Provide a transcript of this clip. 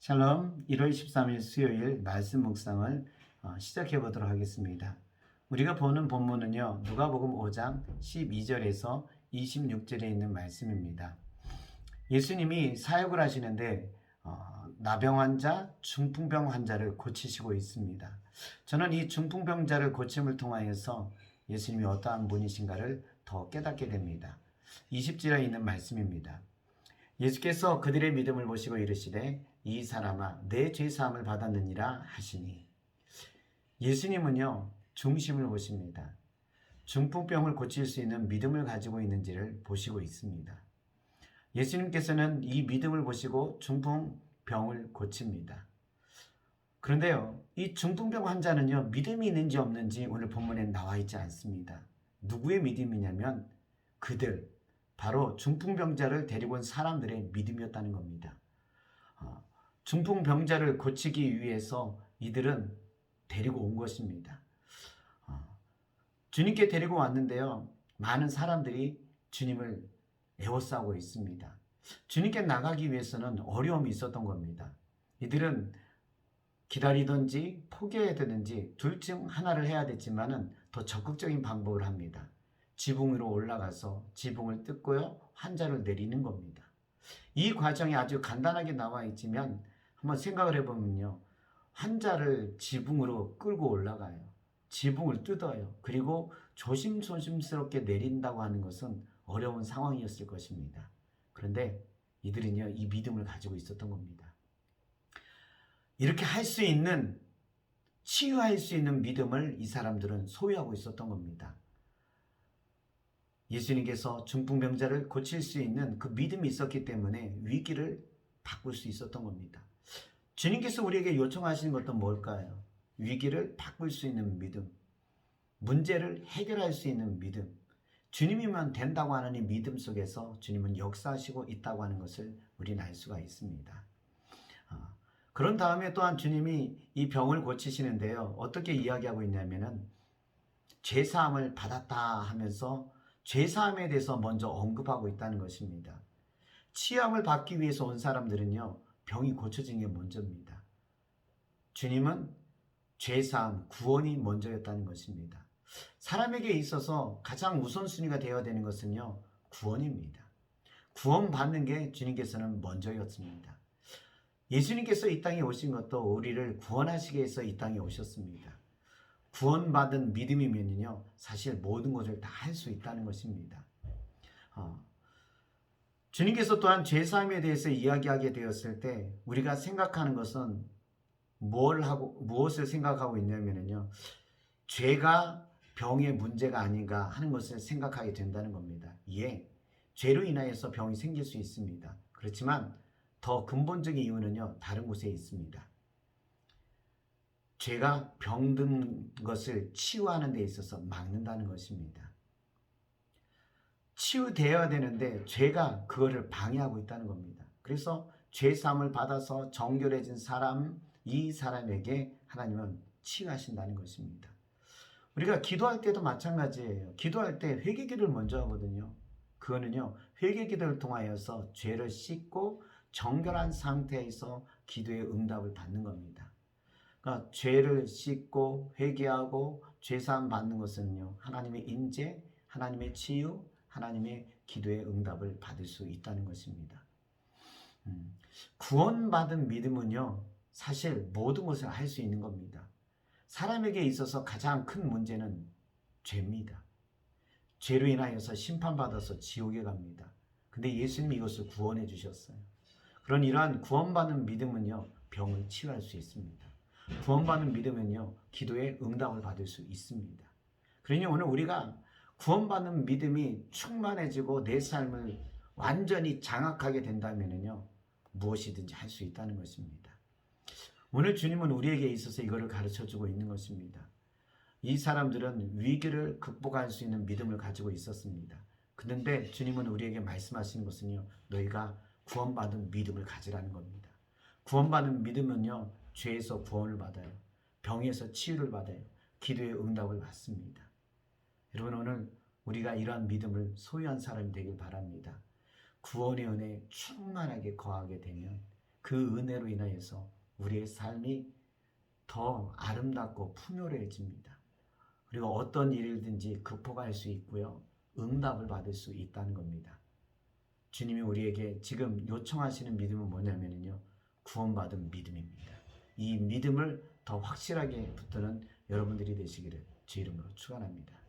샬롬, 1월 13일 수요일 말씀 묵상을 시작해 보도록 하겠습니다. 우리가 보는 본문은요, 누가복음 5장 12절에서 26절에 있는 말씀입니다. 예수님이 사역을 하시는데 나병 환자, 중풍병 환자를 고치시고 있습니다. 저는 이 중풍병자를 고침을 통하여서 예수님이 어떠한 분이신가를 더 깨닫게 됩니다. 20절에 있는 말씀입니다. 예수께서 그들의 믿음을 보시고 이르시되 이 사람아 내 죄사함을 받았느니라 하시니, 예수님은요 중심을 보십니다. 중풍병을 고칠 수 있는 믿음을 가지고 있는지를 보시고 있습니다. 예수님께서는 이 믿음을 보시고 중풍병을 고칩니다. 그런데요, 이 중풍병 환자는요 믿음이 있는지 없는지 오늘 본문에 나와 있지 않습니다. 누구의 믿음이냐면 그들, 바로 중풍병자를 데리고 온 사람들의 믿음이었다는 겁니다. 중풍병자를 고치기 위해서 이들은 데리고 온 것입니다. 주님께 데리고 왔는데요, 많은 사람들이 주님을 애워싸고 있습니다. 주님께 나가기 위해서는 어려움이 있었던 겁니다. 이들은 기다리든지 포기해야 되든지 둘 중 하나를 해야 됐지만은 더 적극적인 방법을 합니다. 지붕 위로 올라가서 지붕을 뜯고요, 환자를 내리는 겁니다. 이 과정이 아주 간단하게 나와 있지만 한번 생각을 해보면요, 환자를 지붕으로 끌고 올라가요. 지붕을 뜯어요. 그리고 조심스럽게 내린다고 하는 것은 어려운 상황이었을 것입니다. 그런데 이들은요, 이 믿음을 가지고 있었던 겁니다. 이렇게 할 수 있는, 치유할 수 있는 믿음을 이 사람들은 소유하고 있었던 겁니다. 예수님께서 중풍병자를 고칠 수 있는 그 믿음이 있었기 때문에 위기를 바꿀 수 있었던 겁니다. 주님께서 우리에게 요청하시는 것도 뭘까요? 위기를 바꿀 수 있는 믿음, 문제를 해결할 수 있는 믿음, 주님이면 된다고 하는 이 믿음 속에서 주님은 역사하시고 있다고 하는 것을 우리는 알 수가 있습니다. 그런 다음에 또한 주님이 이 병을 고치시는데요, 어떻게 이야기하고 있냐면은 죄사함을 받았다 하면서 죄사함에 대해서 먼저 언급하고 있다는 것입니다. 치유함을 받기 위해서 온 사람들은요, 병이 고쳐지는 게 먼저입니다. 주님은 죄사함, 구원이 먼저였다는 것입니다. 사람에게 있어서 가장 우선순위가 되어야 되는 것은요, 구원입니다. 구원받는 게 주님께서는 먼저였습니다. 예수님께서 이 땅에 오신 것도 우리를 구원하시기 위해서 이 땅에 오셨습니다. 구원받은 믿음이면요, 사실 모든 것을 다 할 수 있다는 것입니다. 주님께서 또한 죄사함에 대해서 이야기하게 되었을 때 우리가 생각하는 것은 무엇을 생각하고 있냐면요, 죄가 병의 문제가 아닌가 하는 것을 생각하게 된다는 겁니다. 예, 죄로 인하여서 병이 생길 수 있습니다. 그렇지만 더 근본적인 이유는요, 다른 곳에 있습니다. 죄가 병든 것을 치유하는 데 있어서 막는다는 것입니다. 치유되어야 되는데 죄가 그거를 방해하고 있다는 겁니다. 그래서 죄사함을 받아서 정결해진 사람, 이 사람에게 하나님은 치유하신다는 것입니다. 우리가 기도할 때도 마찬가지예요. 기도할 때 회개기도를 먼저 하거든요. 그거는요, 회개기도를 통하여서 죄를 씻고 정결한 상태에서 기도의 응답을 받는 겁니다. 그러니까 죄를 씻고 회개하고 죄사함 받는 것은요, 하나님의 인재, 하나님의 치유, 하나님의 기도의 응답을 받을 수 있다는 것입니다. 구원받은 믿음은요, 사실 모든 것을 할 수 있는 겁니다. 사람에게 있어서 가장 큰 문제는 죄입니다. 죄로 인하여서 심판받아서 지옥에 갑니다. 근데 예수님이 이것을 구원해 주셨어요. 그런 이러한 구원받은 믿음은요, 병을 치유할 수 있습니다. 구원받은 믿음은요, 기도의 응답을 받을 수 있습니다. 그러니 오늘 우리가 구원받는 믿음이 충만해지고 내 삶을 완전히 장악하게 된다면요, 무엇이든지 할 수 있다는 것입니다. 오늘 주님은 우리에게 있어서 이거를 가르쳐주고 있는 것입니다. 이 사람들은 위기를 극복할 수 있는 믿음을 가지고 있었습니다. 그런데 주님은 우리에게 말씀하시는 것은요, 너희가 구원받은 믿음을 가지라는 겁니다. 구원받은 믿음은요, 죄에서 구원을 받아요. 병에서 치유를 받아요. 기도의 응답을 받습니다. 여러분, 오늘 우리가 이러한 믿음을 소유한 사람이 되길 바랍니다. 구원의 은혜에 충만하게 거하게 되면 그 은혜로 인하여서 우리의 삶이 더 아름답고 풍요로워집니다. 그리고 어떤 일이든지 극복할 수 있고요. 응답을 받을 수 있다는 겁니다. 주님이 우리에게 지금 요청하시는 믿음은 뭐냐면요. 구원받은 믿음입니다. 이 믿음을 더 확실하게 붙드는 여러분들이 되시기를 주 이름으로 축원합니다.